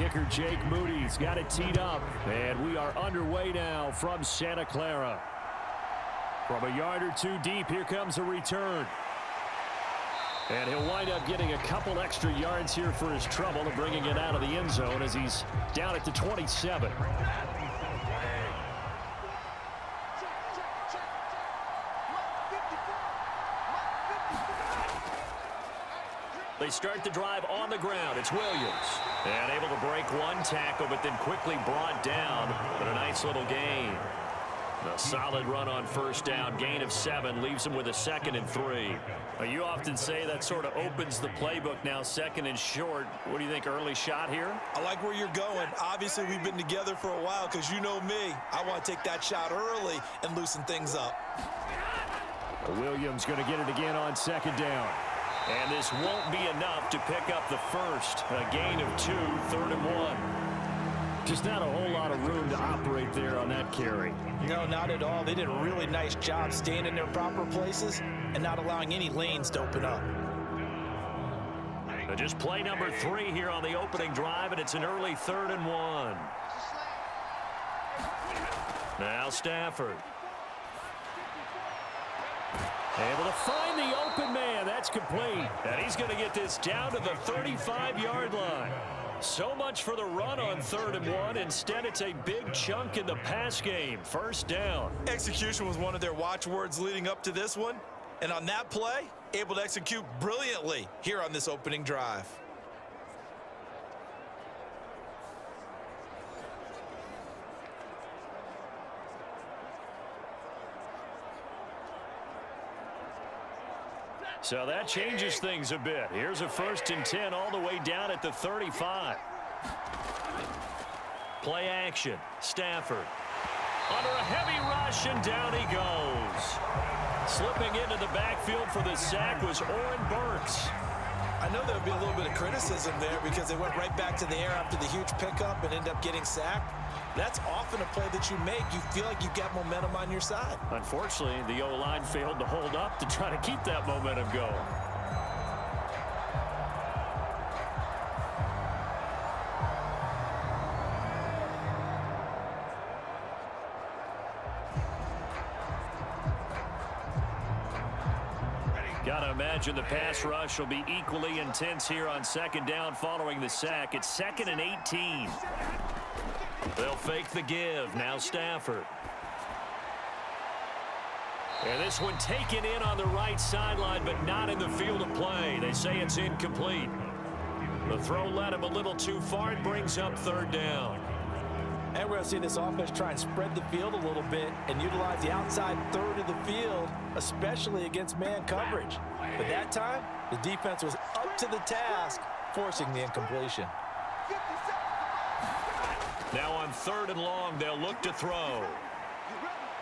Kicker Jake Moody's got it teed up. And we are underway now from Santa Clara. From a yard or two deep, here comes a return. And he'll wind up getting a couple extra yards here for his trouble and bringing it out of the end zone as he's down at the 27. They start the drive on the ground. It's Williams. And able to break one tackle, but then quickly brought down. But a nice little gain. A solid run on first down. Gain of 7 leaves him with a 2nd and 3. You often say that sort of opens the playbook now, 2nd and short. What do you think, early shot here? I like where you're going. Obviously, we've been together for a while because you know me. I want to take that shot early and loosen things up. Williams going to get it again on 2nd down. And this won't be enough to pick up the first. A gain of 2, 3rd and 1. Just not a whole lot of room to operate there on that carry. No, not at all. They did a really nice job staying in their proper places and not allowing any lanes to open up. Just play number 3 here on the opening drive, and it's an early 3rd and 1. Now Stafford. Able to find the open man. That's complete. And he's going to get this down to the 35-yard line. So much for the run on 3rd and 1. Instead, it's a big chunk in the pass game. First down. Execution was one of their watchwords leading up to this one. And on that play, able to execute brilliantly here on this opening drive. So that changes things a bit. Here's a 1st and 10 all the way down at the 35. Play action. Stafford. Under a heavy rush, and down he goes. Slipping into the backfield for the sack was Oren Burks. I know there'll be a little bit of criticism there because they went right back to the air after the huge pickup and ended up getting sacked. That's often a play that you make. You feel like you've got momentum on your side. Unfortunately, the O-line failed to hold up to try to keep that momentum going. Gotta imagine the pass rush will be equally intense here on 2nd down following the sack. It's 2nd and 18. They'll fake the give. Now Stafford. And this one taken in on the right sideline, but not in the field of play. They say it's incomplete. The throw led him a little too far. It brings up 3rd down. And we're going to see this offense try and spread the field a little bit and utilize the outside 3rd of the field, especially against man coverage. But that time, the defense was up to the task, forcing the incompletion. Now on 3rd and long, they'll look to throw.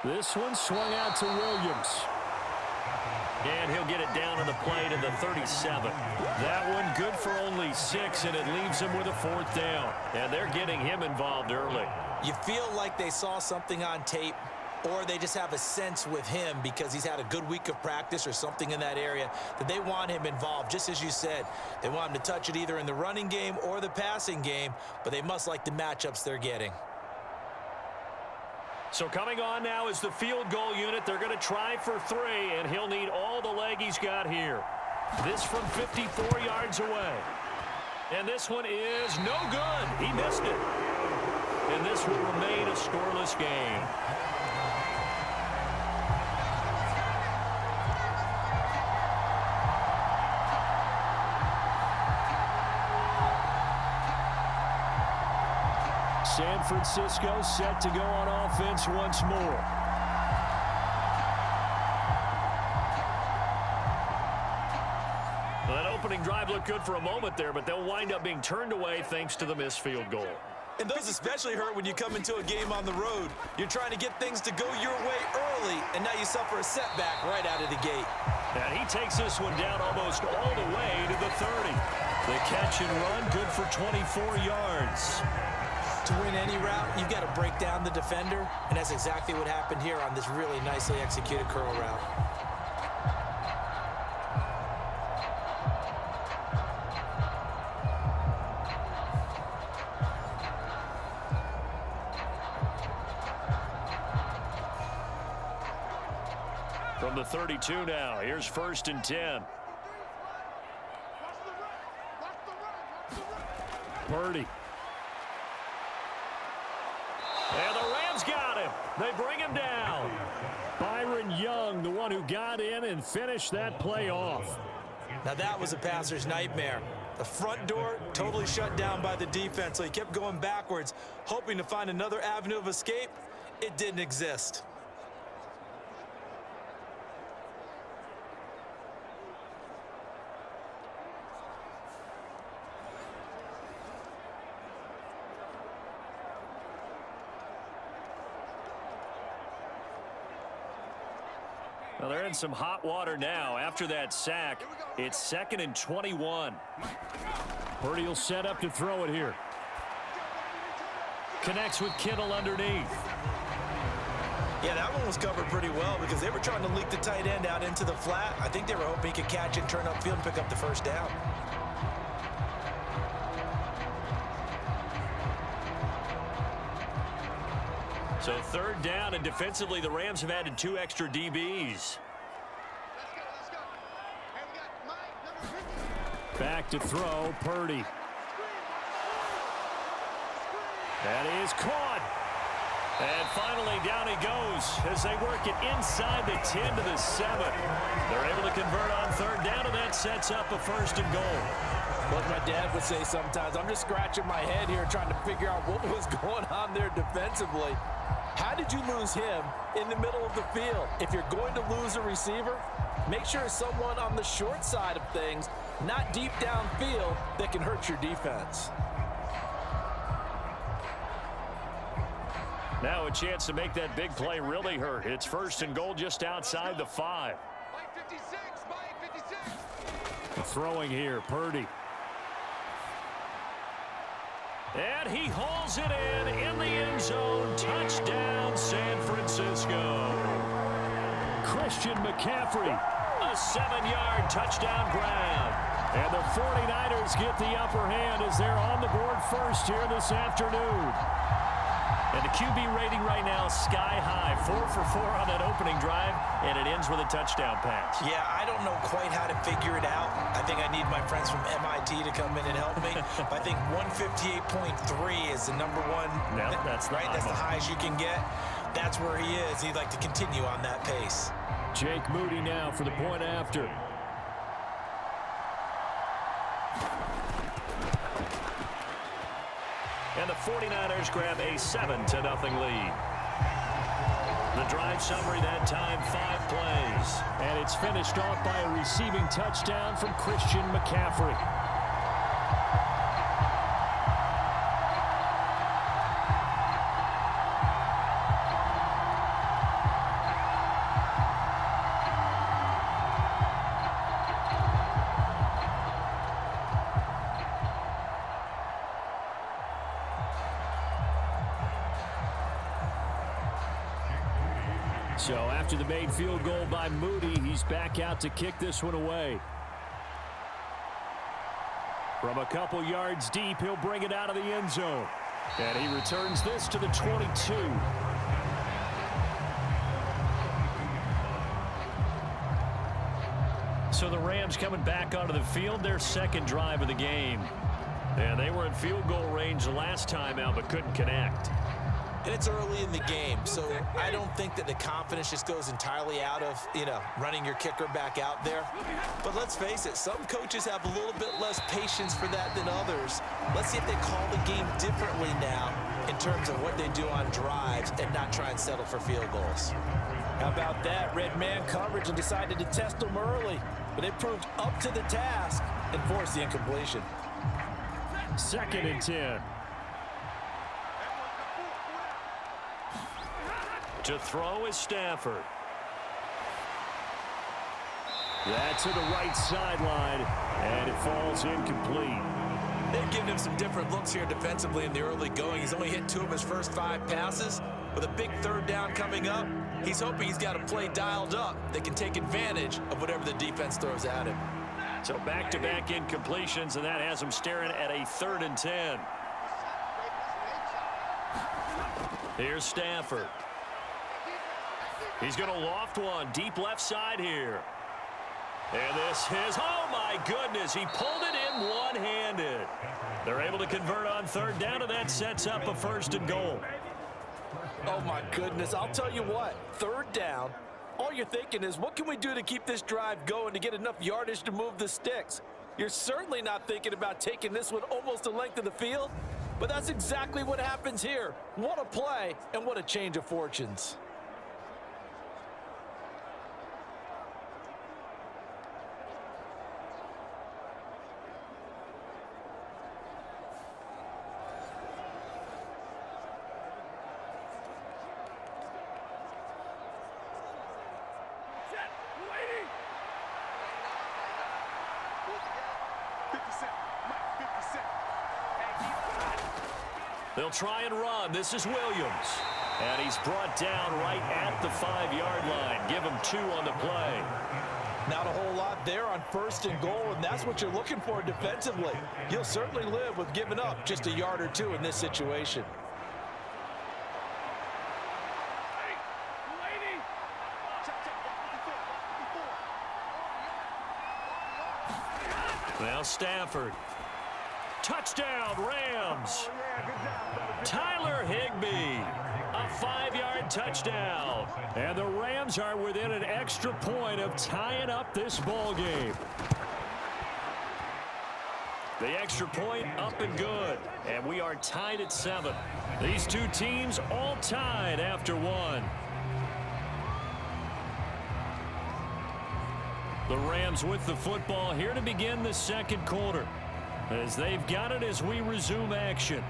This one swung out to Williams. And he'll get it down to the play to the 37. That one good for only 6, and it leaves him with a 4th down. And they're getting him involved early. You feel like they saw something on tape, or they just have a sense with him because he's had a good week of practice or something in that area that they want him involved. Just as you said, they want him to touch it either in the running game or the passing game, but they must like the matchups they're getting. So coming on now is the field goal unit. They're going to try for 3, and he'll need all the leg he's got here. This from 54 yards away. And this one is no good. He missed it. And this will remain a scoreless game. San Francisco set to go on offense once more. Well, that opening drive looked good for a moment there, but they'll wind up being turned away thanks to the missed field goal. And those especially hurt when you come into a game on the road. You're trying to get things to go your way early, and now you suffer a setback right out of the gate. And he takes this one down almost all the way to the 30. The catch and run, good for 24 yards. To win any route, you've got to break down the defender, and that's exactly what happened here on this really nicely executed curl route. From the 32 now, here's 1st and 10. Purdy. And the Rams got him. They bring him down. Byron Young, the one who got in and finished that play off. Now that was a passer's nightmare. The front door totally shut down by the defense, so he kept going backwards, hoping to find another avenue of escape. It didn't exist. Well, they're in some hot water now. After that sack, it's 2nd and 21. Purdy will set up to throw it here. Connects with Kittle underneath. Yeah, that one was covered pretty well because they were trying to leak the tight end out into the flat. I think they were hoping he could catch it, turn upfield, and pick up the first down. So 3rd down, and defensively, the Rams have added 2 extra DBs. Back to throw, Purdy. That is caught. And finally, down he goes as they work it inside the 10 to the 7. They're able to convert on 3rd down, and that sets up a 1st and goal. Like my dad would say sometimes, I'm just scratching my head here trying to figure out what was going on there defensively. How did you lose him in the middle of the field? If you're going to lose a receiver, make sure it's someone on the short side of things, not deep downfield, that can hurt your defense. Now a chance to make that big play really hurt. It's 1st and goal just outside the 5. Throwing here, Purdy. And he hauls it in the end zone. Touchdown, San Francisco. Christian McCaffrey. A 7-yard touchdown grab. And the 49ers get the upper hand as they're on the board first here this afternoon. And the QB rating right now sky high. 4 for 4 on that opening drive, and it ends with a touchdown pass. Yeah, I don't know quite how to figure it out. I think I need my friends from MIT to come in and help me. But I think 158.3 is the number one. No, that's right. That's the highest you can get. That's where he is. He'd like to continue on that pace. Jake Moody now for the point after. And the 49ers grab a 7-0 lead. The drive summary that time, 5 plays. And it's finished off by a receiving touchdown from Christian McCaffrey. So after the made field goal by Moody, he's back out to kick this one away. From a couple yards deep, he'll bring it out of the end zone. And he returns this to the 22. So the Rams coming back onto the field, their 2nd drive of the game. And they were in field goal range last time out, but couldn't connect. And it's early in the game, so I don't think that the confidence just goes entirely out of, running your kicker back out there. But let's face it, some coaches have a little bit less patience for that than others. Let's see if they call the game differently now in terms of what they do on drives and not try and settle for field goals. How about that? Red man coverage and decided to test them early, but it proved up to the task and forced the incompletion. 2nd and 10. To throw is Stafford. That's to the right sideline, and it falls incomplete. They've given him some different looks here defensively in the early going. He's only hit 2 of his first 5 passes. With a big 3rd down coming up, he's hoping he's got a play dialed up that can take advantage of whatever the defense throws at him. So back-to-back incompletions, and that has him staring at a 3rd and 10. Here's Stafford. He's going to loft one deep left side here. And this is, oh my goodness, he pulled it in one-handed. They're able to convert on third down, and that sets up a 1st and goal. Oh my goodness, I'll tell you what, third down, all you're thinking is, what can we do to keep this drive going to get enough yardage to move the sticks? You're certainly not thinking about taking this one almost the length of the field, but that's exactly what happens here. What a play, and what a change of fortunes. They'll try and run. This is Williams. And he's brought down right at the 5-yard line. Give him 2 on the play. Not a whole lot there on 1st and goal, and that's what you're looking for defensively. You'll certainly live with giving up just a yard or 2 in this situation. Now Stafford. Touchdown, Rams. Tyler Higbee. A 5-yard touchdown. And the Rams are within an extra point of tying up this ball game. The extra point up and good. And we are tied at 7. These two teams all tied after 1. The Rams with the football here to begin the 2nd quarter, as they've got it as we resume action.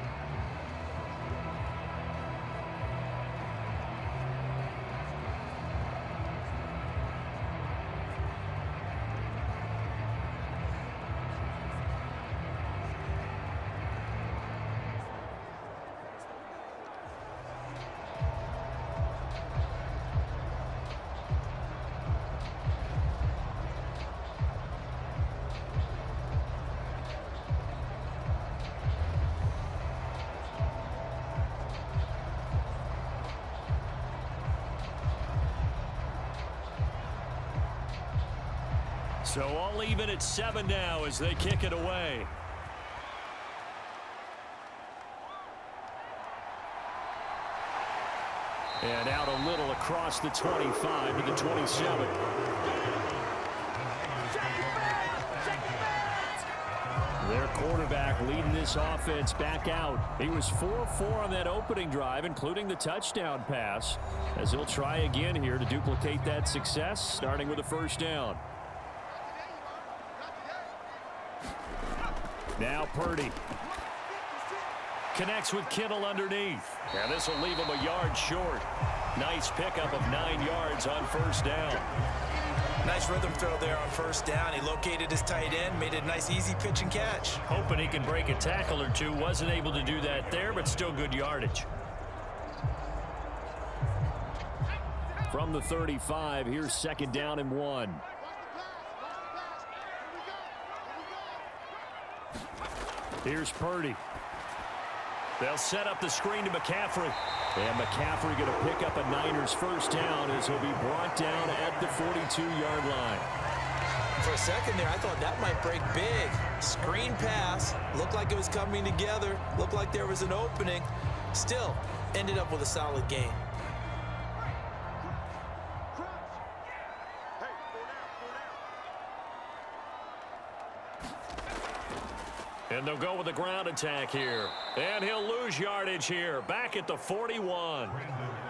So all even at 7 now as they kick it away. And out a little across the 25 to the 27. Their quarterback leading this offense back out. He was 4-4 on that opening drive, including the touchdown pass, as he'll try again here to duplicate that success, starting with a 1st down. Now Purdy connects with Kittle underneath. And this will leave him a yard short. Nice pickup of 9 yards on 1st down. Nice rhythm throw there on 1st down. He located his tight end, made it a nice easy pitch and catch. Hoping he can break a tackle or 2. Wasn't able to do that there, but still good yardage. From the 35, here's 2nd down and 1. Here's Purdy. They'll set up the screen to McCaffrey. And McCaffrey going to pick up a Niners 1st down as he'll be brought down at the 42-yard line. For a second there, I thought that might break big. Screen pass. Looked like it was coming together. Looked like there was an opening. Still, ended up with a solid gain. And they'll go with the ground attack here. And he'll lose yardage here. Back at the 41.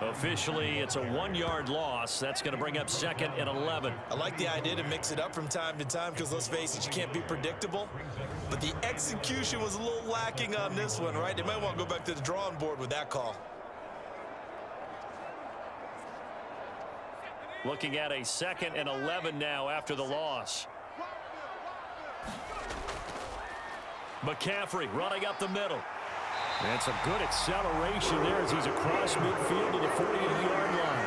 Officially, it's a 1-yard loss. That's going to bring up 2nd and 11. I like the idea to mix it up from time to time because, let's face it, you can't be predictable. But the execution was a little lacking on this one, right? They might want to go back to the drawing board with that call. Looking at a 2nd and 11 now after the loss. McCaffrey running up the middle. And some good acceleration there as he's across midfield to the 48-yard line.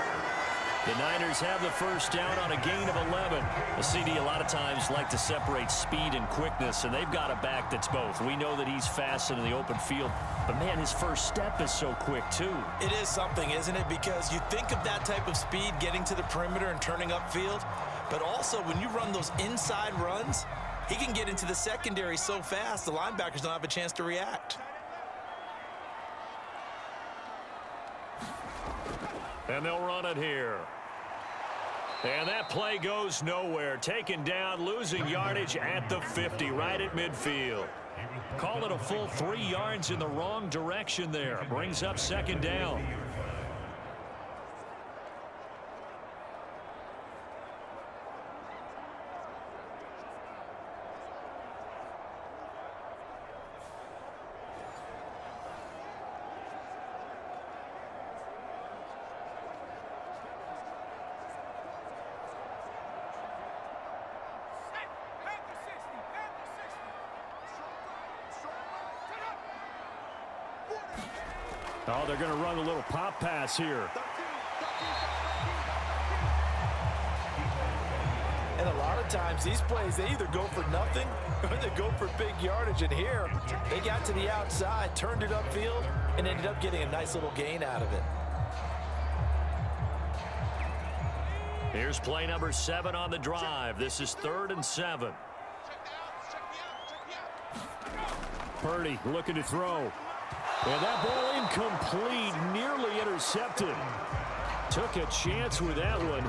The Niners have the first down on a gain of 11. The CD a lot of times like to separate speed and quickness, and they've got a back that's both. We know that he's fast in the open field, but, man, his first step is so quick, too. It is something, isn't it? Because you think of that type of speed getting to the perimeter and turning upfield, but also when you run those inside runs, he can get into the secondary so fast the linebackers don't have a chance to react. And they'll run it here. And that play goes nowhere. Taken down, losing yardage at the 50, right at midfield. Call it a full 3 yards in the wrong direction there. Brings up second down. Oh, they're going to run a little pop pass here. And a lot of times these plays, they either go for nothing or they go for big yardage. And here, they got to the outside, turned it upfield, and ended up getting a nice little gain out of it. Here's play number 7 on the drive. This is 3rd and 7. Purdy looking to throw. And that ball incomplete, nearly intercepted. Took a chance with that one.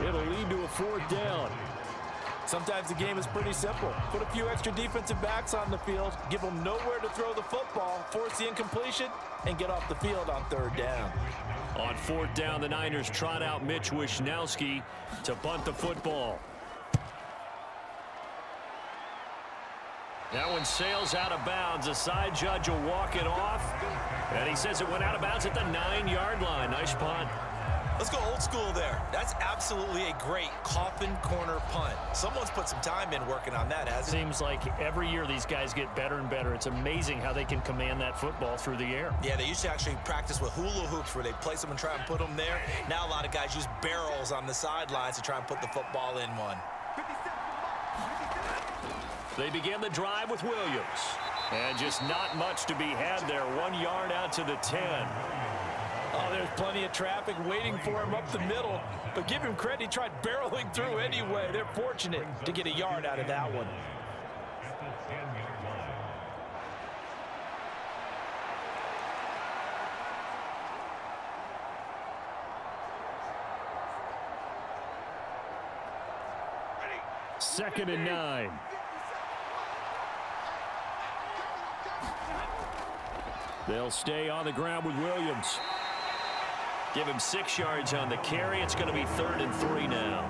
It'll lead to a 4th down. Sometimes the game is pretty simple. Put a few extra defensive backs on the field, give them nowhere to throw the football, force the incompletion, and get off the field on 3rd down. On 4th down, the Niners trot out Mitch Wishnowski to punt the football. That one sails out of bounds. The side judge will walk it off. And he says it went out of bounds at the 9-yard line. Nice punt. Let's go old school there. That's absolutely a great coffin corner punt. Someone's put some time in working on that, hasn't it? Seems like every year these guys get better and better. It's amazing how they can command that football through the air. Yeah, they used to actually practice with hula hoops where they place them and try and put them there. Now a lot of guys use barrels on the sidelines to try and put the football in one. They begin the drive with Williams. And just not much to be had there. 1 yard out to the 10. Oh, there's plenty of traffic waiting for him up the middle. But give him credit, he tried barreling through anyway. They're fortunate to get a yard out of that one. Second and 9. They'll stay on the ground with Williams. Give him 6 yards on the carry. It's going to be 3rd and 3 now.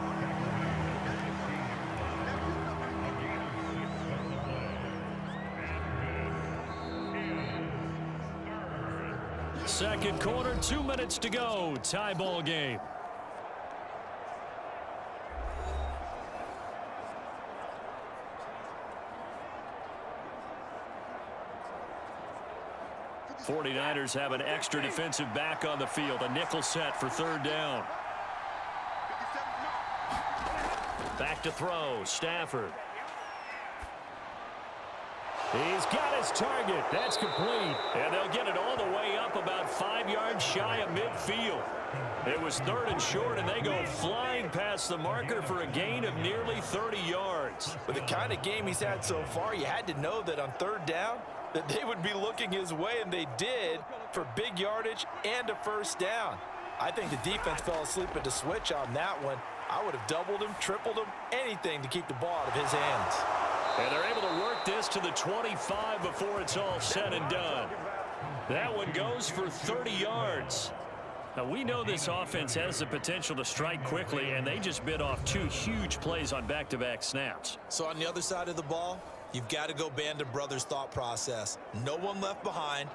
Second quarter, 2 minutes to go. Tie ball game. The 49ers have an extra defensive back on the field. A nickel set for 3rd down. Back to throw. Stafford. He's got his target. That's complete. And they'll get it all the way up about 5 yards shy of midfield. It was 3rd and short, and they go flying past the marker for a gain of nearly 30 yards. With the kind of game he's had so far, you had to know that on 3rd down, that they would be looking his way, and they did, for big yardage and a 1st down. I think the defense fell asleep at the switch on that one. I would have doubled him, tripled him, anything to keep the ball out of his hands. And they're able to work this to the 25 before it's all said and done. That one goes for 30 yards. Now, we know this offense has the potential to strike quickly, and they just bit off 2 huge plays on back-to-back snaps. So on the other side of the ball, you've got to go Band of Brothers thought process. No one left behind,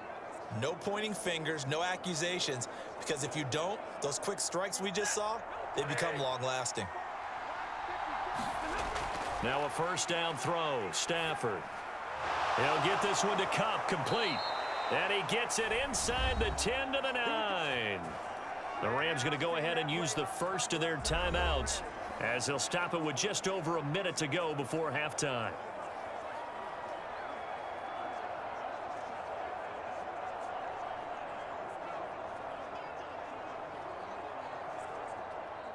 no pointing fingers, no accusations, because if you don't, those quick strikes we just saw, they become long-lasting. Now a 1st down throw. Stafford. He'll get this one to Kupp, complete. And he gets it inside the 10 to the 9. The Rams going to go ahead and use the first of their timeouts as they'll stop it with just over a minute to go before halftime.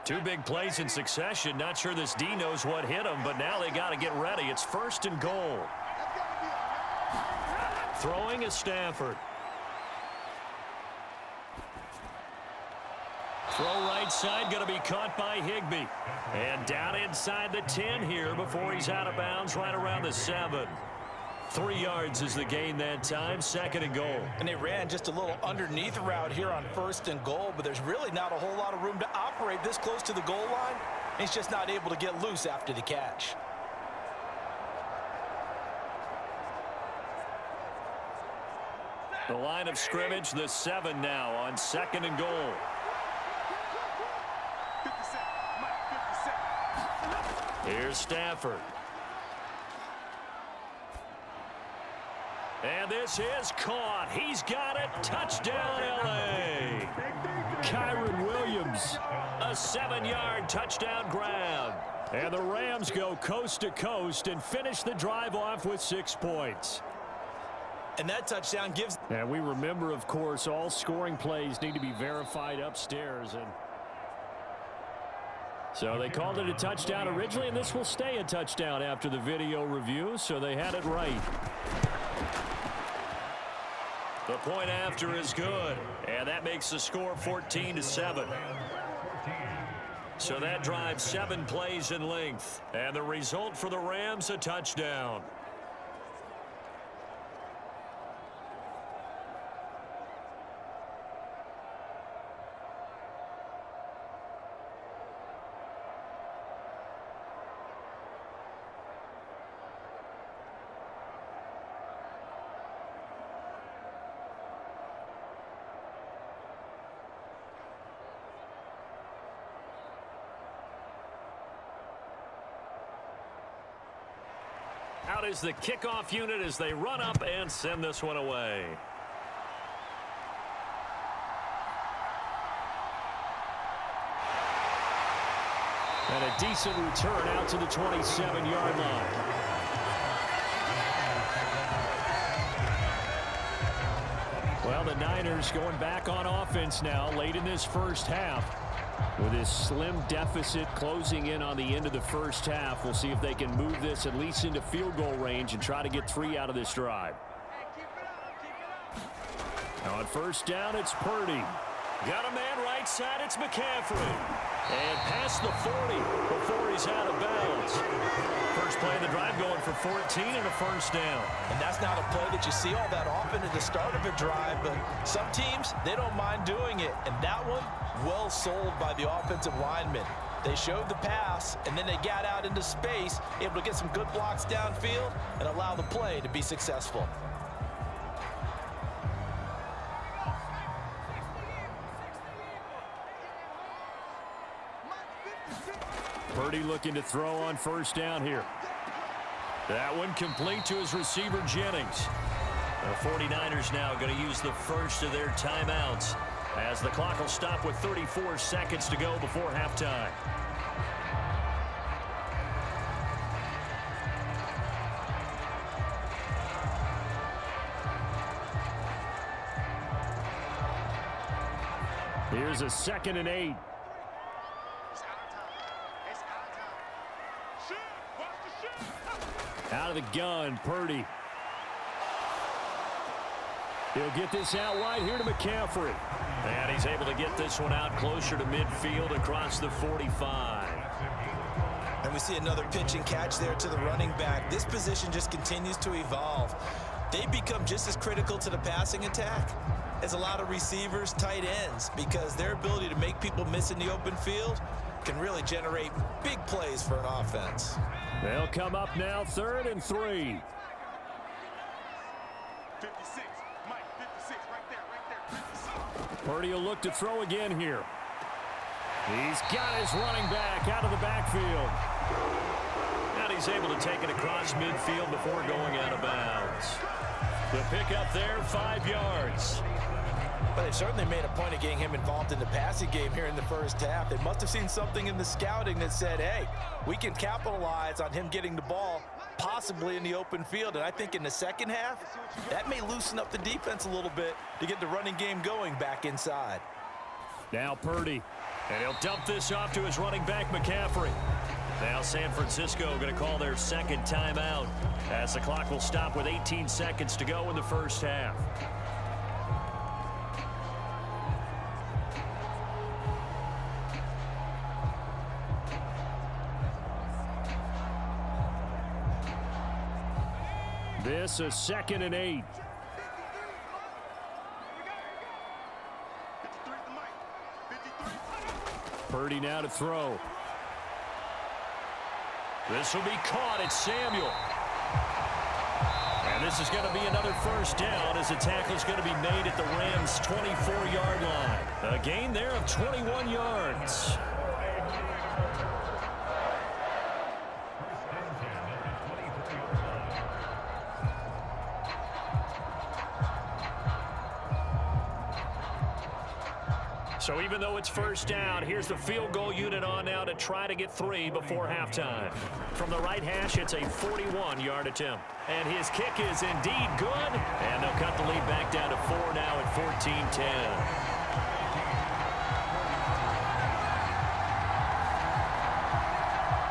Two big plays in succession. Not sure this D knows what hit him, but now they got to get ready. It's 1st and goal. Throwing is Stafford. Throw right side, going to be caught by Higbee. And down inside the 10 here before he's out of bounds right around the 7. 3 yards is the gain that time, 2nd and goal. And they ran just a little underneath route here on 1st and goal, but there's really not a whole lot of room to operate this close to the goal line. He's just not able to get loose after the catch. The line of scrimmage, the 7 now on 2nd and goal. Here's Stafford. And this is caught. He's got it. Touchdown, L.A. Kyron Williams. A 7-yard touchdown grab. And the Rams go coast to coast and finish the drive off with 6 points. And that touchdown gives... And we remember, of course, all scoring plays need to be verified upstairs. And so they called it a touchdown originally, and this will stay a touchdown after the video review, so they had it right. The point after is good, and that makes the score 14-7. So that drives 7 plays in length, and the result for the Rams, a touchdown. Out is the kickoff unit as they run up and send this one away. And a decent return out to the 27-yard line. Well, the Niners going back on offense now late in this first half. With this slim deficit closing in on the end of the first half, we'll see if they can move this at least into field goal range and try to get 3 out of this drive. Now on 1st down, it's Purdy. Got a man right side, it's McCaffrey. And past the 40 before he's out of bounds. First play of the drive going for 14 and a 1st down. And that's not a play that you see all that often at the start of a drive, but some teams, they don't mind doing it. And that one, well sold by the offensive lineman. They showed the pass, and then they got out into space, able to get some good blocks downfield and allow the play to be successful. Purdy looking to throw on 1st down here. That one complete to his receiver, Jennings. The 49ers now going to use the first of their timeouts as the clock will stop with 34 seconds to go before halftime. Here's a 2nd and 8. Out of the gun, Purdy. He'll get this out wide here to McCaffrey. And he's able to get this one out closer to midfield across the 45. And we see another pitch and catch there to the running back. This position just continues to evolve. They become just as critical to the passing attack as a lot of receivers, tight ends, because their ability to make people miss in the open field can really generate big plays for an offense. They'll come up now 3rd and 3. 56, Mike, 56, right there, 56. Purdy will look to throw again here. He's got his running back out of the backfield. And he's able to take it across midfield before going out of bounds. The pickup there, 5 yards. But they've certainly made a point of getting him involved in the passing game here in the first half. They must have seen something in the scouting that said, hey, we can capitalize on him getting the ball possibly in the open field. And I think in the second half, that may loosen up the defense a little bit to get the running game going back inside. Now Purdy. And he'll dump this off to his running back, McCaffrey. Now San Francisco going to call their second timeout as the clock will stop with 18 seconds to go in the first half. This is 2nd and 8. Purdy now to throw. This will be caught. It's Samuel. And this is going to be another first down as the tackle is going to be made at the Rams' 24-yard line. A gain there of 21 yards. So even though it's first down, here's the field goal unit on now to try to get 3 before halftime. From the right hash, it's a 41-yard attempt. And his kick is indeed good. And they'll cut the lead back down to 4 now at 14-10.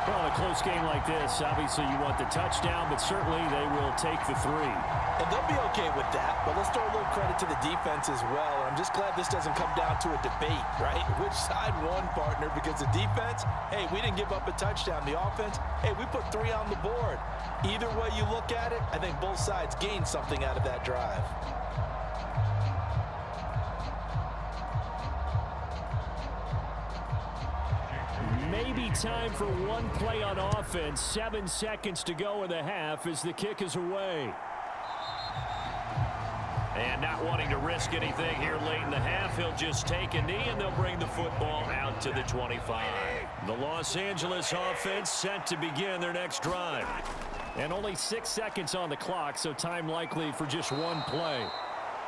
Well, in a close game like this, obviously you want the touchdown, but certainly they will take the 3. And they'll be okay with that, but let's throw a little credit to the defense as well. I'm just glad this doesn't come down to a debate, right? Which side won, partner? Because the defense, hey, we didn't give up a touchdown. The offense, hey, we put 3 on the board. Either way you look at it, I think both sides gained something out of that drive. Maybe time for one play on offense. 7 seconds to go in the half as the kick is away. And not wanting to risk anything here late in the half, he'll just take a knee and they'll bring the football out to the 25. The Los Angeles offense set to begin their next drive. And only 6 seconds on the clock, so time likely for just one play.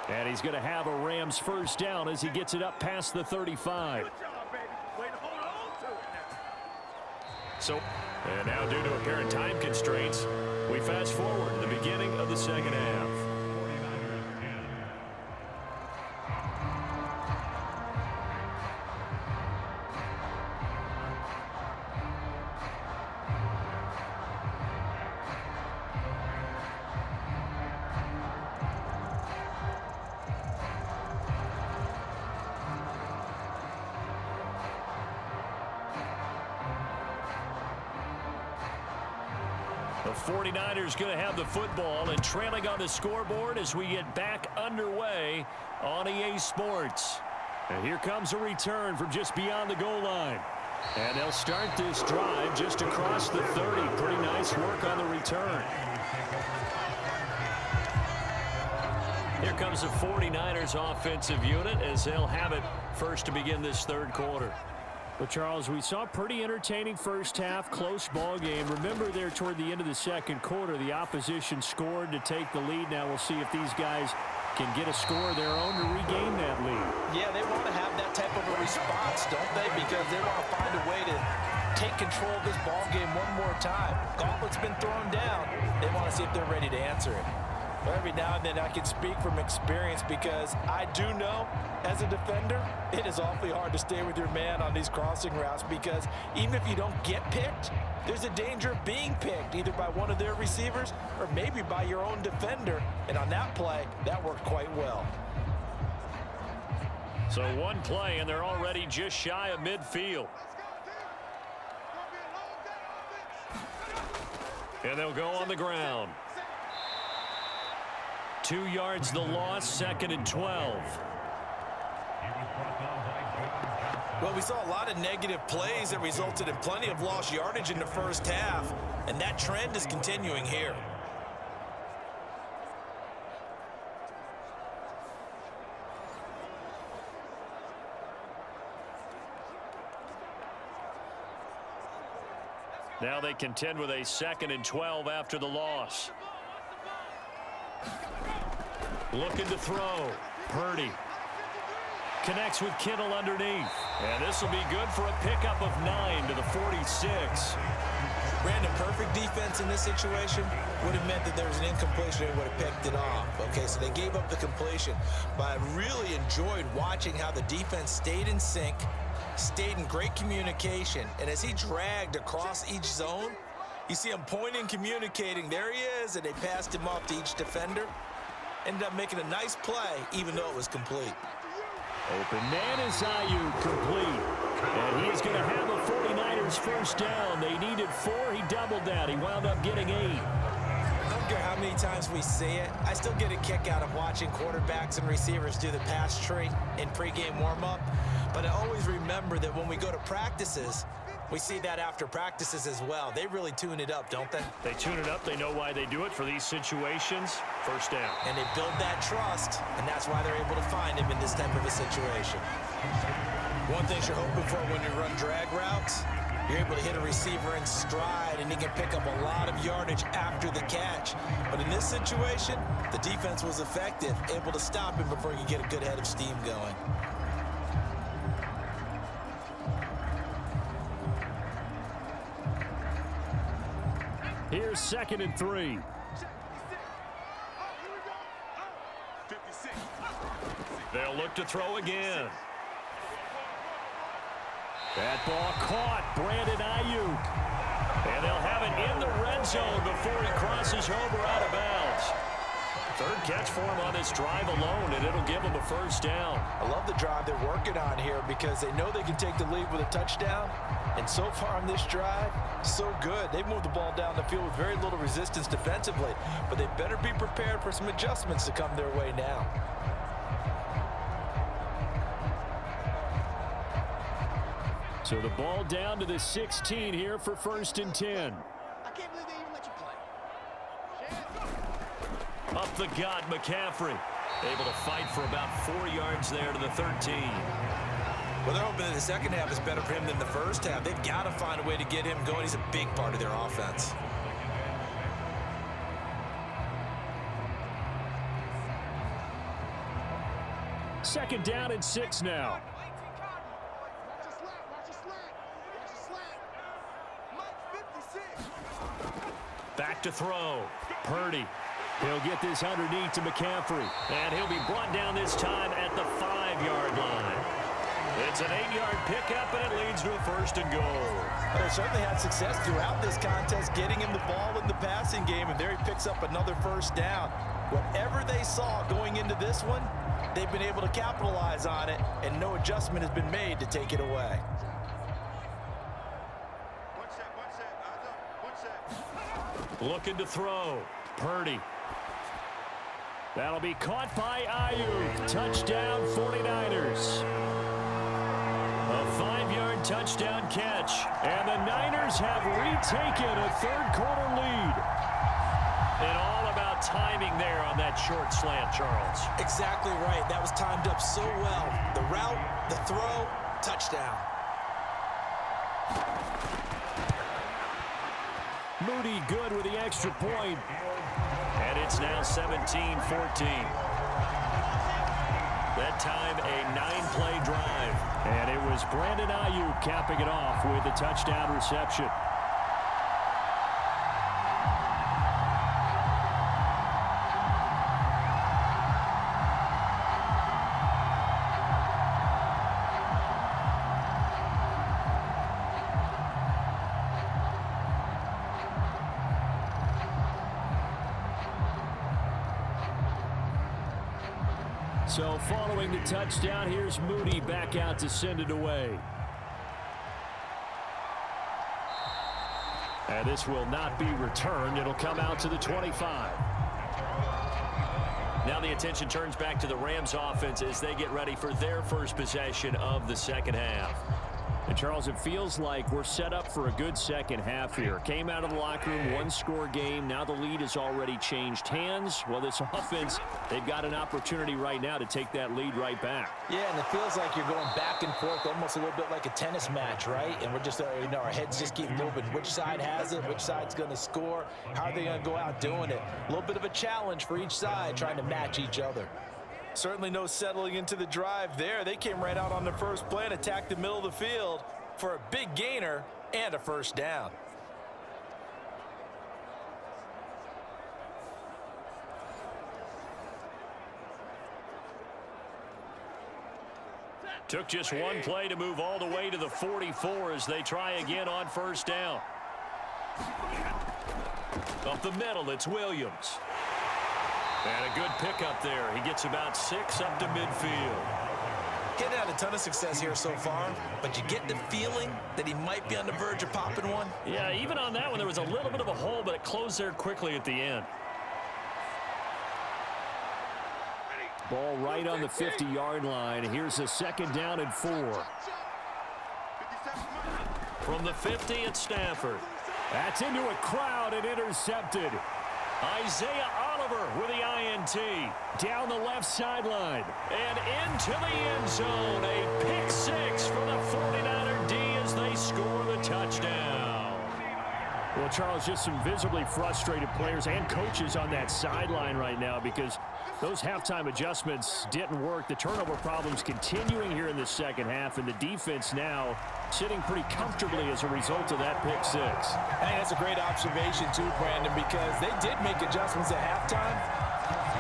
And he's going to have a Rams first down as he gets it up past the 35. So, and now due to apparent time constraints, we fast forward to the beginning of the second half. The 49ers going to have the football and trailing on the scoreboard as we get back underway on EA Sports. And here comes a return from just beyond the goal line. And they'll start this drive just across the 30. Pretty nice work on the return. Here comes the 49ers offensive unit as they'll have it first to begin this third quarter. But, Charles, we saw a pretty entertaining first half, close ball game. Remember there toward the end of the second quarter, the opposition scored to take the lead. Now we'll see if these guys can get a score of their own to regain that lead. Yeah, they want to have that type of a response, don't they? Because they want to find a way to take control of this ball game one more time. Gauntlet's been thrown down. They want to see if they're ready to answer it. Every now and then I can speak from experience because I do know as a defender it is awfully hard to stay with your man on these crossing routes because even if you don't get picked, there's a danger of being picked either by one of their receivers or maybe by your own defender. And on that play, that worked quite well. So one play and they're already just shy of midfield. And they'll go on the ground. 2 yards the loss, 2nd and 12. Well, we saw a lot of negative plays that resulted in plenty of lost yardage in the first half, and that trend is continuing here. Now they contend with a 2nd and 12 after the loss. Looking to throw. Purdy. connects with Kittle underneath. And this will be good for a pickup of 9 to the 46. Brandon, perfect defense in this situation would have meant that there was an incompletion and would have picked it off. Okay, so they gave up the completion. But I really enjoyed watching how the defense stayed in sync, stayed in great communication. And as he dragged across each zone, you see him pointing, communicating. There he is, and they passed him off to each defender. Ended up making a nice play, even though it was complete. Open man is Ayuk, complete. And he is going to have a 49ers first down. They needed 4. He doubled that. He wound up getting 8. I don't care how many times we say it, I still get a kick out of watching quarterbacks and receivers do the pass tree in pregame warm-up. But I always remember that when we go to practices, we see that after practices as well. They really tune it up, don't they? They tune it up. They know why they do it for these situations. First down. And they build that trust, and that's why they're able to find him in this type of a situation. One thing you're hoping for when you run drag routes, you're able to hit a receiver in stride, and he can pick up a lot of yardage after the catch. But in this situation, the defense was effective, able to stop him before he could get a good head of steam going. Here's 2nd and 3. 56. They'll look to throw again. That ball caught. Brandon Ayuk. And they'll have it in the red zone before he crosses over out of bounds. 3rd catch for him on this drive alone, and it'll give him a first down. I love the drive they're working on here because they know they can take the lead with a touchdown. And so far on this drive, so good. They've moved the ball down the field with very little resistance defensively, but they better be prepared for some adjustments to come their way now. So the ball down to the 16 here for 1st and 10. I can't believe they even let you play. Up the gut, McCaffrey. Able to fight for about 4 yards there to the 13. Well, they're hoping that the second half is better for him than the first half. They've got to find a way to get him going. He's a big part of their offense. Second down and 6 now. Back to throw. Purdy. He'll get this underneath to McCaffrey. And he'll be brought down this time at the 5-yard line. It's an 8-yard pickup, and it leads to a 1st and goal. They certainly had success throughout this contest, getting him the ball in the passing game, and there he picks up another first down. Whatever they saw going into this one, they've been able to capitalize on it, and no adjustment has been made to take it away. Looking to throw. Purdy. That'll be caught by Ayuk. Touchdown 49ers. A 5-yard touchdown catch. And the Niners have retaken a 3rd quarter lead. And all about timing there on that short slant, Charles. Exactly right. That was timed up so well. The route, the throw, touchdown. Moody good with the extra point. And it's now 17-14. That time, a 9-play drive. And it was Brandon Ayuk capping it off with a touchdown reception. So following the touchdown, here's Moody back out to send it away. And this will not be returned. It'll come out to the 25. Now the attention turns back to the Rams offense as they get ready for their first possession of the second half. And Charles, it feels like we're set up for a good second half here. Came out of the locker room, 1-score game. Now the lead has already changed hands. Well, this offense, they've got an opportunity right now to take that lead right back. Yeah, and it feels like you're going back and forth, almost a little bit like a tennis match, right? And we're just, our heads just keep moving. Which side has it? Which side's going to score? How are they going to go out doing it? A little bit of a challenge for each side, trying to match each other. Certainly no settling into the drive there. They came right out on the first play and attacked the middle of the field for a big gainer and a first down. Took just one play to move all the way to the 44 as they try again on first down. Up the middle, it's Williams. And a good pickup there. He gets about 6 up to midfield. Getting had a ton of success here so far, but you get the feeling that he might be on the verge of popping one. Yeah, even on that one, there was a little bit of a hole, but it closed there quickly at the end. Ball right on the 50-yard line. Here's a 2nd down and 4. From the 50, it's Stafford. That's into a crowd and intercepted. Isaiah Oliver with the INT. Down the left sideline. And into the end zone. A pick 6 for the 49er D as they score the touchdown. Well, Charles, just some visibly frustrated players and coaches on that sideline right now because those halftime adjustments didn't work. The turnover problems continuing here in the second half, and the defense now sitting pretty comfortably as a result of that pick 6. I think that's a great observation too, Brandon, because they did make adjustments at halftime.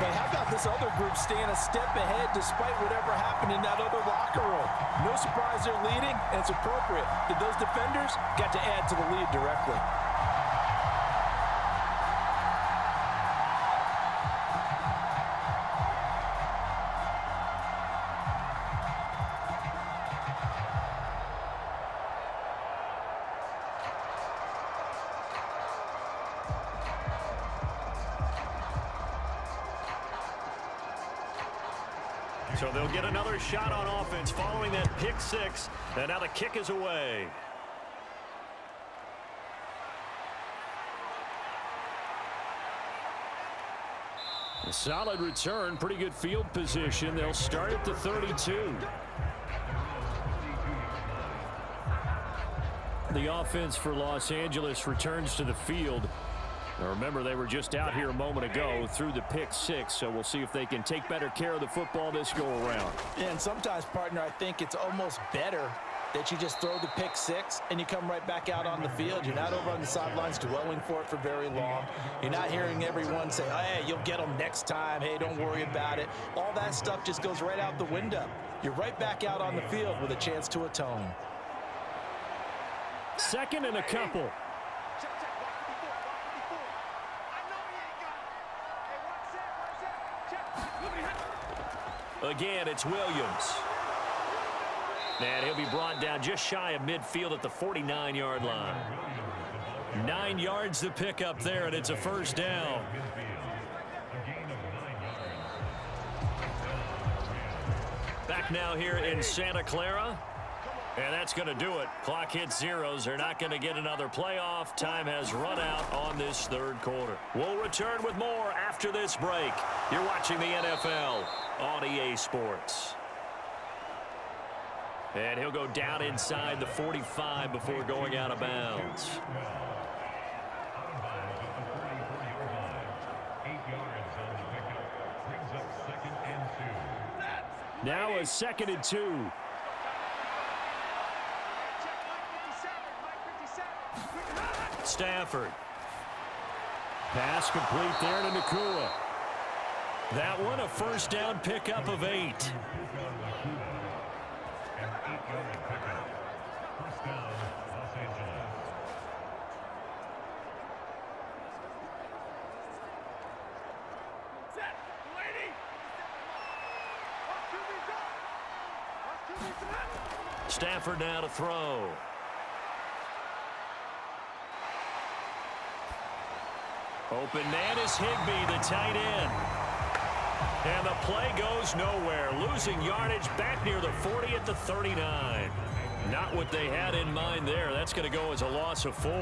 But how about this other group staying a step ahead despite whatever happened in that other locker room? No surprise they're leading, and it's appropriate that those defenders got to add to the lead directly. So they'll get another shot on offense following that pick 6, and now the kick is away. A solid return, pretty good field position. They'll start at the 32. The offense for Los Angeles returns to the field. Now remember, they were just out here a moment ago through the pick 6, so we'll see if they can take better care of the football this go around. Yeah, and sometimes, partner, I think it's almost better that you just throw the pick 6 and you come right back out on the field. You're not over on the sidelines dwelling for it for very long. You're not hearing everyone say, hey, you'll get them next time. Hey, don't worry about it. All that stuff just goes right out the window. You're right back out on the field with a chance to atone. 2nd and a couple. Again, it's Williams. And he'll be brought down just shy of midfield at the 49-yard line. 9 yards to pick up there, and it's a first down. Back now here in Santa Clara. And that's going to do it. Clock hits zeros. They're not going to get another playoff. Time has run out on this 3rd quarter. We'll return with more after this break. You're watching the NFL on EA Sports. And he'll go down inside the 45 before going out of bounds. Now a 2nd and 2. Stafford. Pass complete there to Nakua. That one a first down pickup of 8. Stafford now to throw. Open man is Higbee, the tight end. And the play goes nowhere. Losing yardage back near the 40 at the 39. Not what they had in mind there. That's going to go as a loss of 4.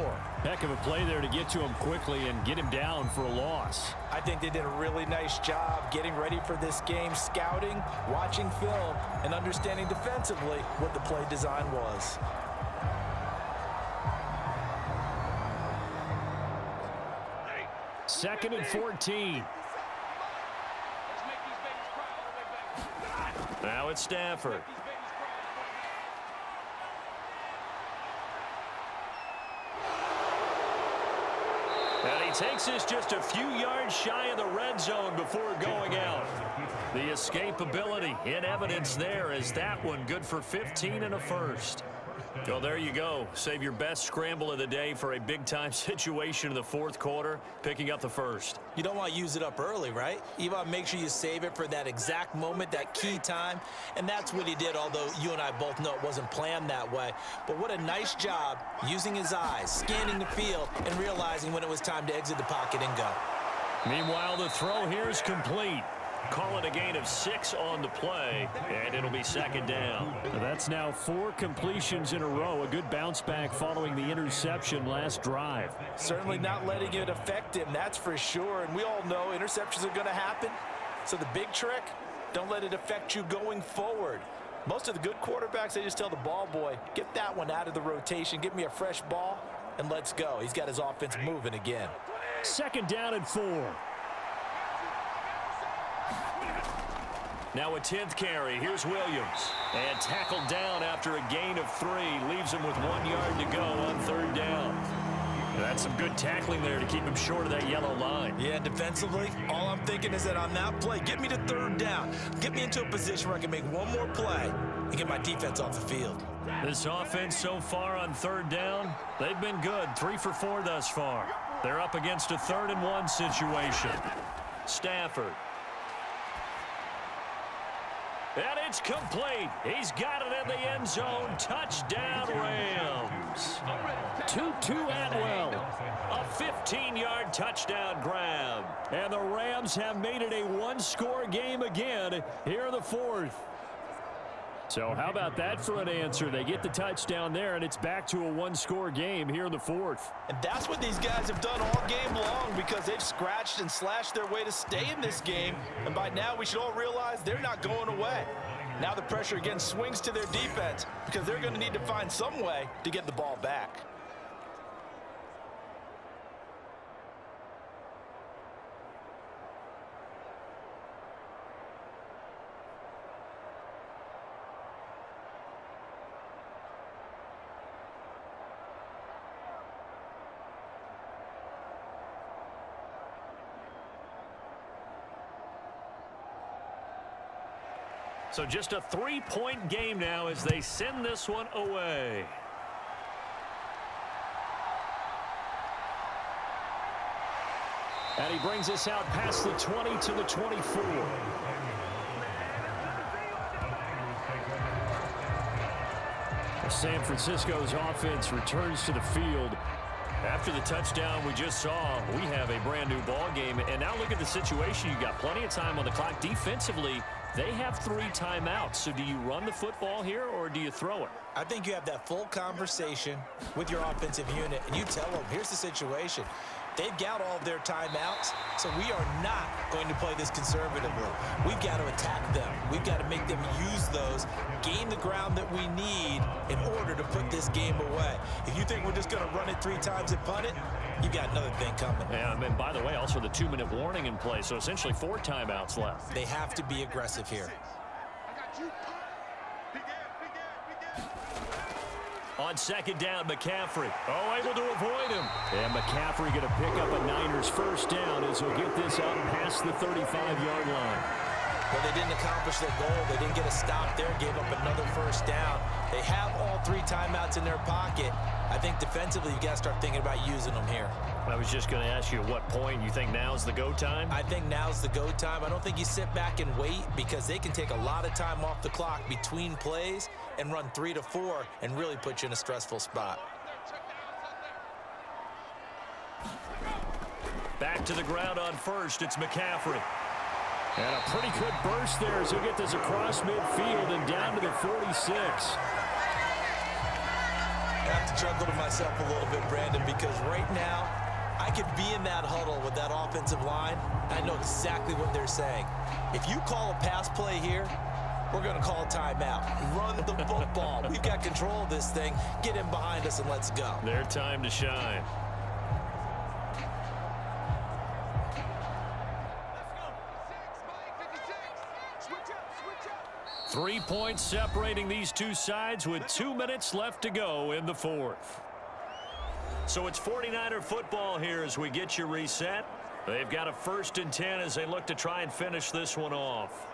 Heck of a play there to get to him quickly and get him down for a loss. I think they did a really nice job getting ready for this game, scouting, watching film, and understanding defensively what the play design was. Second and 14. Now it's Stafford. And he takes this just a few yards shy of the red zone before going out. The escapability in evidence there as that one good for 15 and a first. Well, there you go. Save your best scramble of the day for a big-time situation in the fourth quarter, picking up the first. You don't want to use it up early, right? You want to make sure you save it for that exact moment, that key time. And that's what he did, although you and I both know it wasn't planned that way. But what a nice job using his eyes, scanning the field, and realizing when it was time to exit the pocket and go. Meanwhile, the throw here is complete. Call it a gain of 6 on the play, and it'll be second down. That's now 4 completions in a row. A good bounce back following the interception last drive. Certainly not letting it affect him, that's for sure. And we all know interceptions are going to happen. So the big trick, don't let it affect you going forward. Most of the good quarterbacks, they just tell the ball boy, get that one out of the rotation, get me a fresh ball, and let's go. He's got his offense moving again. Second down and 4. Now a 10th carry. Here's Williams. And tackled down after a gain of 3. Leaves him with 1 yard to go on third down. That's some good tackling there to keep him short of that yellow line. Yeah, defensively, all I'm thinking is that on that play, get me to third down. Get me into a position where I can make one more play and get my defense off the field. This offense so far on third down, they've been good. 3 for 4 thus far. They're up against a 3rd and 1 situation. Stafford. And it's complete. He's got it in the end zone. Touchdown, Rams. Tutu Atwell. A 15-yard touchdown grab. And the Rams have made it a one-score game again here in the fourth. So how about that for an answer? They get the touchdown there, and it's back to a one-score game here in the fourth. And that's what these guys have done all game long because they've scratched and slashed their way to stay in this game. And by now, we should all realize they're not going away. Now the pressure again swings to their defense because they're going to need to find some way to get the ball back. So just a 3-point game now as they send this one away. And he brings us out past the 20 to the 24. San Francisco's offense returns to the field. After the touchdown we just saw, we have a brand new ball game. And now look at the situation. You've got plenty of time on the clock. Defensively, they have 3 timeouts. So do you run the football here or do you throw it? I think you have that full conversation with your offensive unit, and you tell them, here's the situation. They've got all of their timeouts, so we are not going to play this conservatively. We've got to attack them. We've got to make them use those, gain the ground that we need in order to put this game away. If you think we're just going to run it 3 times and punt it, you've got another thing coming. Yeah, and by the way, also the 2-minute warning in play, so essentially 4 timeouts left. They have to be aggressive here. On second down, McCaffrey. Oh, able to avoid him. And McCaffrey going to pick up a Niners first down as he'll get this up past the 35-yard line. Well, they didn't accomplish their goal. They didn't get a stop there, gave up another first down. They have all 3 timeouts in their pocket. I think defensively, you've got to start thinking about using them here. I was just going to ask you at what point you think now's the go time? I think now's the go time. I don't think you sit back and wait because they can take a lot of time off the clock between plays and run 3 to 4 and really put you in a stressful spot. Back to the ground on first. It's McCaffrey. And a pretty good burst there as he'll get this across midfield and down to the 46. I have to chuckle to myself a little bit, Brandon, because right now I could be in that huddle with that offensive line. I know exactly what they're saying. If you call a pass play here, we're going to call a timeout. Run the football. We've got control of this thing. Get him behind us and let's go. Their time to shine. 3 points separating these two sides with 2 minutes left to go in the fourth. So it's 49er football here as we get you reset. They've got a 1st and 10 as they look to try and finish this one off.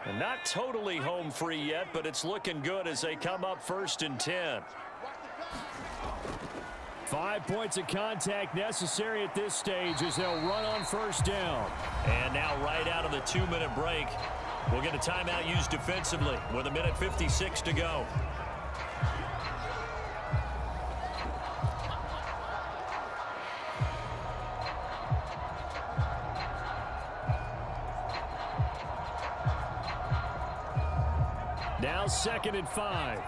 And not totally home free yet, but it's looking good as they come up 1st and 10. 5 points of contact necessary at this stage as they'll run on 1st down. And now right out of the 2-minute break, we'll get a timeout used defensively with 1:56 to go. Now 2nd and 5.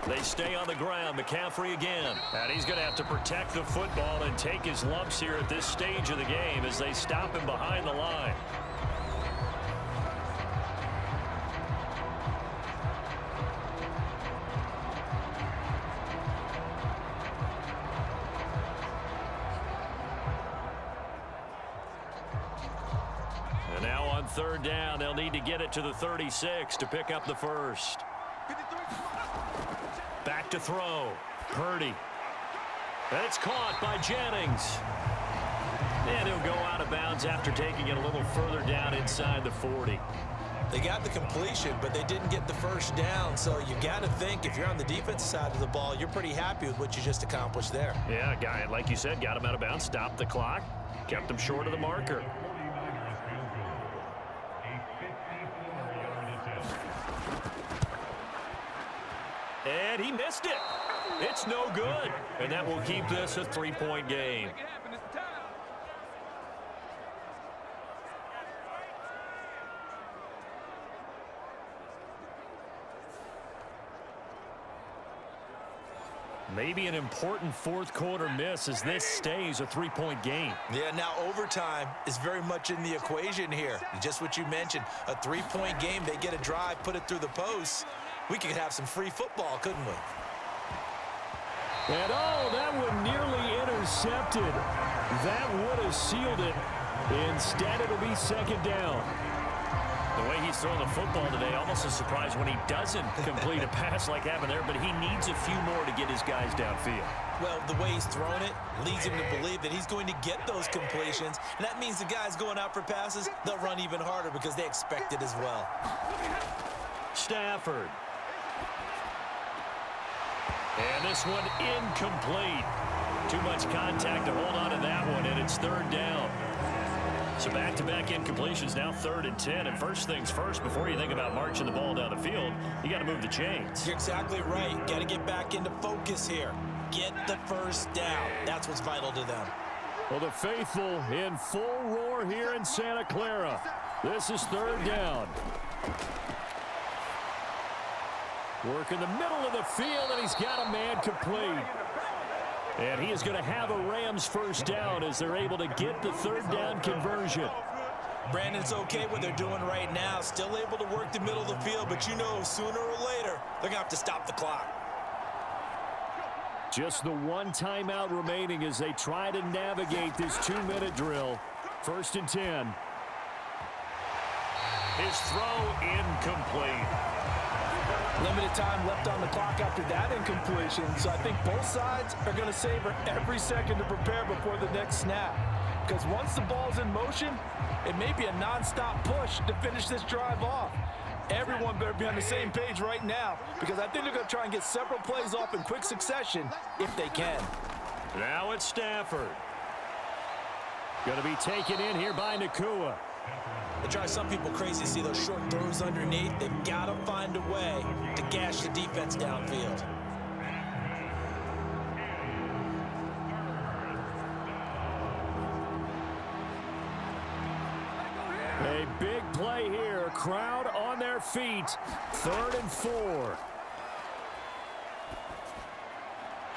They stay on the ground. McCaffrey again. And he's going to have to protect the football and take his lumps here at this stage of the game as they stop him behind the line. And now on 3rd down, they'll need to get it to the 36 to pick up the 1st. Back to throw. Purdy. And it's caught by Jennings. And he'll go out of bounds after taking it a little further down inside the 40. They got the completion, but they didn't get the 1st down. So you got to think if you're on the defensive side of the ball, you're pretty happy with what you just accomplished there. Yeah, guy, like you said, got him out of bounds, stopped the clock, kept him short of the marker. And he missed it. It's no good. And that will keep this a 3-point game. Maybe an important 4th quarter miss as this stays a 3-point game. Yeah, now overtime is very much in the equation here. Just what you mentioned, a 3-point game. They get a drive, put it through the posts. We could have some free football, couldn't we? And oh, that one nearly intercepted. That would have sealed it. Instead, it'll be 2nd down. The way he's throwing the football today, almost a surprise when he doesn't complete a pass like happened there, but he needs a few more to get his guys downfield. Well, the way he's thrown it leads him to believe that he's going to get those completions, and that means the guys going out for passes, they'll run even harder because they expect it as well. Stafford. And this one incomplete. Too much contact to hold on to that one, and it's 3rd down. So back-to-back incompletions, now 3rd and 10. And first things first, before you think about marching the ball down the field, you got to move the chains. You're exactly right. Got to get back into focus here. Get the 1st down. That's what's vital to them. Well, the faithful in full roar here in Santa Clara. This is 3rd down. Work in the middle of the field, and he's got a man complete. And he is going to have a Rams 1st down as they're able to get the 3rd down conversion. Brandon's okay what they're doing right now. Still able to work the middle of the field, but you know sooner or later they're going to have to stop the clock. Just the one timeout remaining as they try to navigate this 2-minute drill. 1st and 10. His throw incomplete. Limited time left on the clock after that incompletion, so I think both sides are going to savor every second to prepare before the next snap. Because once the ball's in motion, it may be a non-stop push to finish this drive off. Everyone better be on the same page right now, because I think they're going to try and get several plays off in quick succession if they can. Now it's Stafford. Going to be taken in here by Nakua. It drives some people crazy to see those short throws underneath. They've got to find a way to gash the defense downfield. A big play here. Crowd on their feet. 3rd and 4.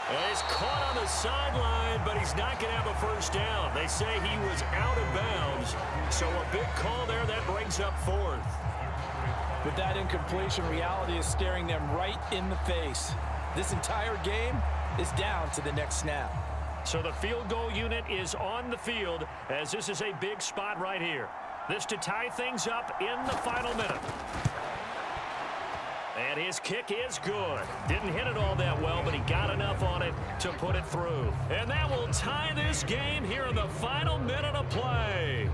And he's caught on the sideline, but he's not going to have a 1st down. They say he was out of bounds, so a big call there. That brings up 4th. With that incompletion, reality is staring them right in the face. This entire game is down to the next snap. So the field goal unit is on the field as this is a big spot right here. This to tie things up in the final minute. And his kick is good. Didn't hit it all that well, but he got enough on it to put it through. And that will tie this game here in the final minute of play.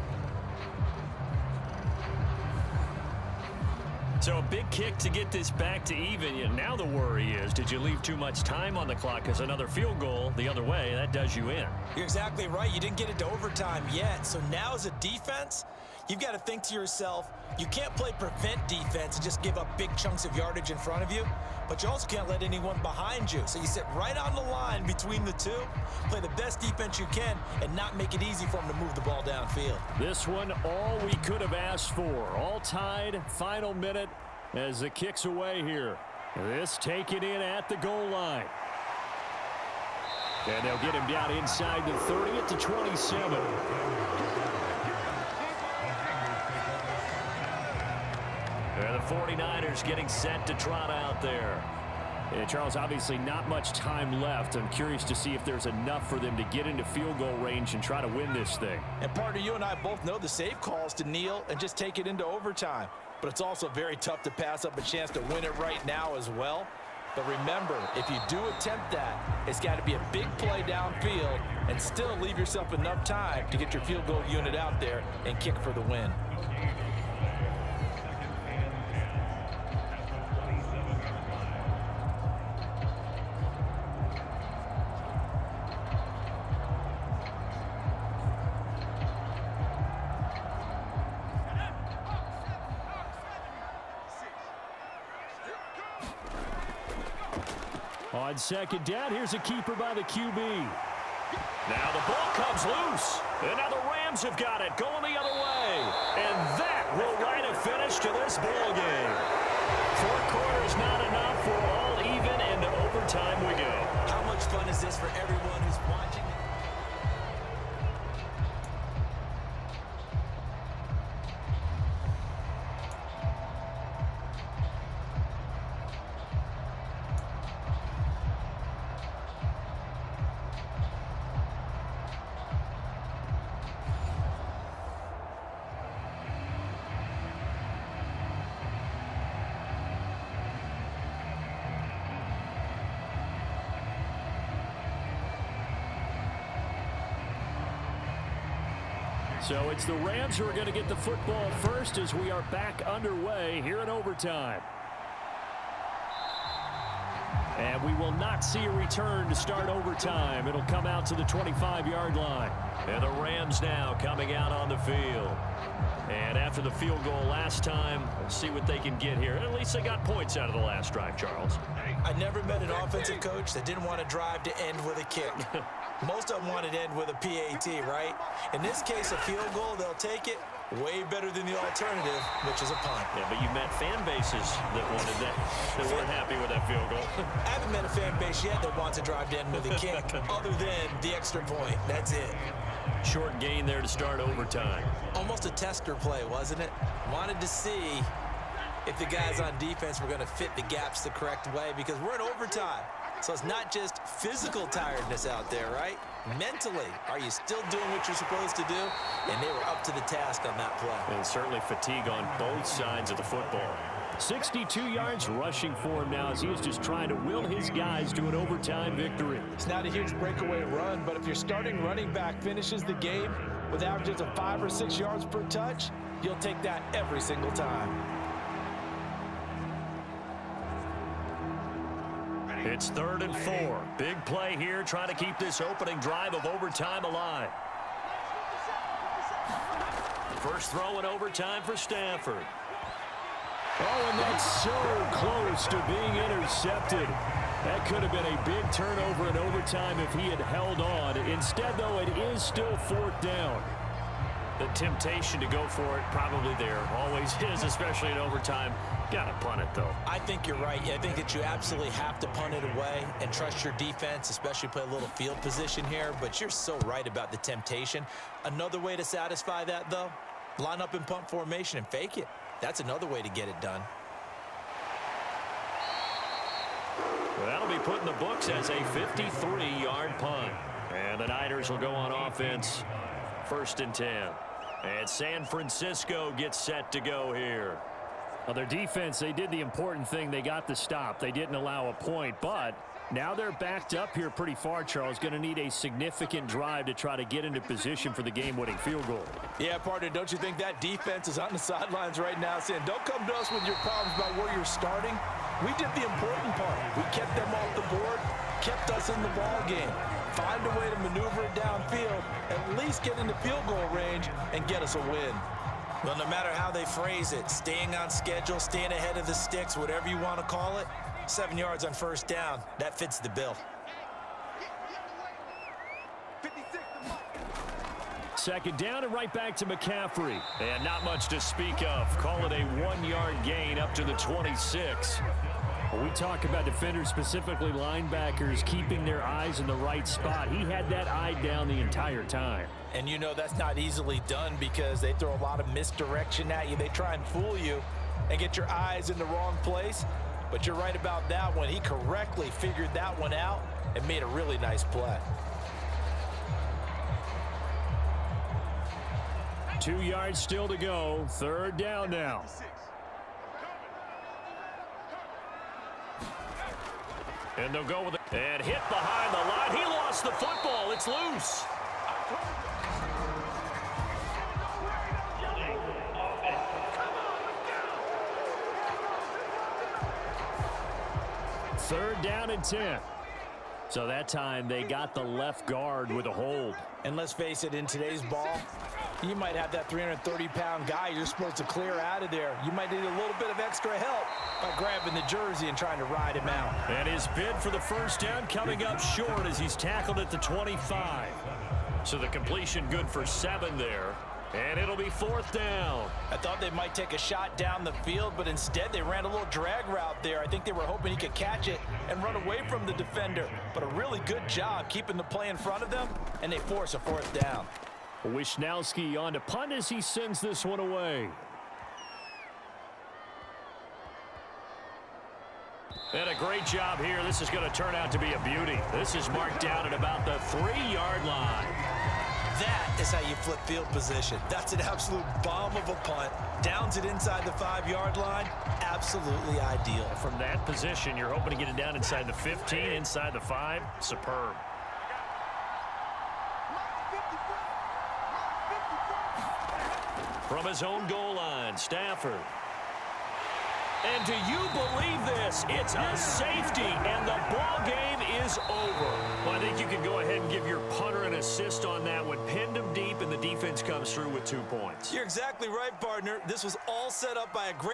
So a big kick to get this back to even. Now the worry is, did you leave too much time on the clock? Because another field goal the other way, that does you in. You're exactly right. You didn't get it to overtime yet. So now as a defense, you've got to think to yourself, you can't play prevent defense and just give up big chunks of yardage in front of you, but you also can't let anyone behind you. So you sit right on the line between the two, play the best defense you can, and not make it easy for them to move the ball downfield. This one, all we could have asked for. All tied, final minute as the kick's away here. This taken in at the goal line. And they'll get him down inside the 30 at the 27. And the 49ers getting set to trot out there. And Charles, obviously not much time left. I'm curious to see if there's enough for them to get into field goal range and try to win this thing. And partner, you and I both know the safe calls to kneel and just take it into overtime. But it's also very tough to pass up a chance to win it right now as well. But remember, if you do attempt that, it's got to be a big play downfield and still leave yourself enough time to get your field goal unit out there and kick for the win. On second down, here's a keeper by the QB. Now the ball comes loose. And now the Rams have got it going the other way. And that will write a finish to this ball game. 4 quarters not enough. We're all even, and to overtime we go. How much fun is this for everyone who's watching? So it's the Rams who are going to get the football first as we are back underway here in overtime. And we will not see a return to start overtime. It'll come out to the 25-yard line. And the Rams now coming out on the field. And after the field goal last time, we'll see what they can get here. At least they got points out of the last drive, Charles. I never met an offensive coach that didn't want to drive to end with a kick. Most of them wanted to end with a PAT, right? In this case, a field goal, they'll take it. Way better than the alternative, which is a punt. Yeah, but you met fan bases that wanted that, that weren't happy with that field goal. I haven't met a fan base yet that wants to drive to end with a kick, other than the extra point. That's it. Short gain there to start overtime. Almost a tester play, wasn't it? Wanted to see if the guys on defense were going to fit the gaps the correct way, because we're in overtime. So it's not just physical tiredness out there, right? Mentally, are you still doing what you're supposed to do? And they were up to the task on that play. And certainly fatigue on both sides of the football. 62 yards rushing for him now as he is just trying to will his guys to an overtime victory. It's not a huge breakaway run, but if your starting running back finishes the game with averages of 5 or 6 yards per touch, you'll take that every single time. It's 3rd and 4. Big play here, trying to keep this opening drive of overtime alive. First throw in overtime for Stanford. Oh, and that's so close to being intercepted. That could have been a big turnover in overtime if he had held on. Instead, though, it is still 4th down. The temptation to go for it probably there. Always is, especially in overtime. Got to punt it, though. I think you're right. I think that you absolutely have to punt it away and trust your defense, especially play a little field position here. But you're so right about the temptation. Another way to satisfy that, though, line up in punt formation and fake it. That's another way to get it done. Well, that'll be put in the books as a 53-yard punt. And the Niners will go on offense. 1st and 10. And San Francisco gets set to go here. Well, their defense, they did the important thing. They got the stop. They didn't allow a point, but now they're backed up here pretty far, Charles. Going to need a significant drive to try to get into position for the game-winning field goal. Yeah, partner, don't you think that defense is on the sidelines right now saying, don't come to us with your problems about where you're starting? We did the important part. We kept them off the board, kept us in the ball game. Find a way to maneuver it downfield, at least get into field goal range, and get us a win. Well, no matter how they phrase it, staying on schedule, staying ahead of the sticks, whatever you want to call it, 7 yards on 1st down, that fits the bill. 2nd down and right back to McCaffrey. And not much to speak of. Call it a 1-yard gain up to the 26. When we talk about defenders, specifically linebackers, keeping their eyes in the right spot, he had that eye down the entire time. And you know that's not easily done because they throw a lot of misdirection at you. They try and fool you and get your eyes in the wrong place. But you're right about that one. He correctly figured that one out and made a really nice play. 2 yards still to go. 3rd down now. And they'll go with it. And hit behind the line. He lost the football. It's loose. Third down and 10. So that time they got the left guard with a hold. And let's face it, in today's ball, you might have that 330-pound guy you're supposed to clear out of there. You might need a little bit of extra help by grabbing the jersey and trying to ride him out. And his bid for the 1st down coming up short as he's tackled at the 25. So the completion good for 7 there. And it'll be 4th down. I thought they might take a shot down the field, but instead they ran a little drag route there. I think they were hoping he could catch it and run away from the defender. But a really good job keeping the play in front of them, and they force a 4th down. Wishnowski on to punt as he sends this one away. And a great job here. This is going to turn out to be a beauty. This is marked down at about the 3-yard line. That is how you flip field position. That's an absolute bomb of a punt. Downs it inside the 5-yard line. Absolutely ideal. From that position, you're hoping to get it down inside the 15, inside the 5. Superb. From his own goal line, Stafford. And do you believe this? It's a safety, and the ball game is over. Well, I think you can go ahead and give your punter an assist on that one. Pinned him deep, and the defense comes through with 2 points. You're exactly right, partner. This was all set up by a great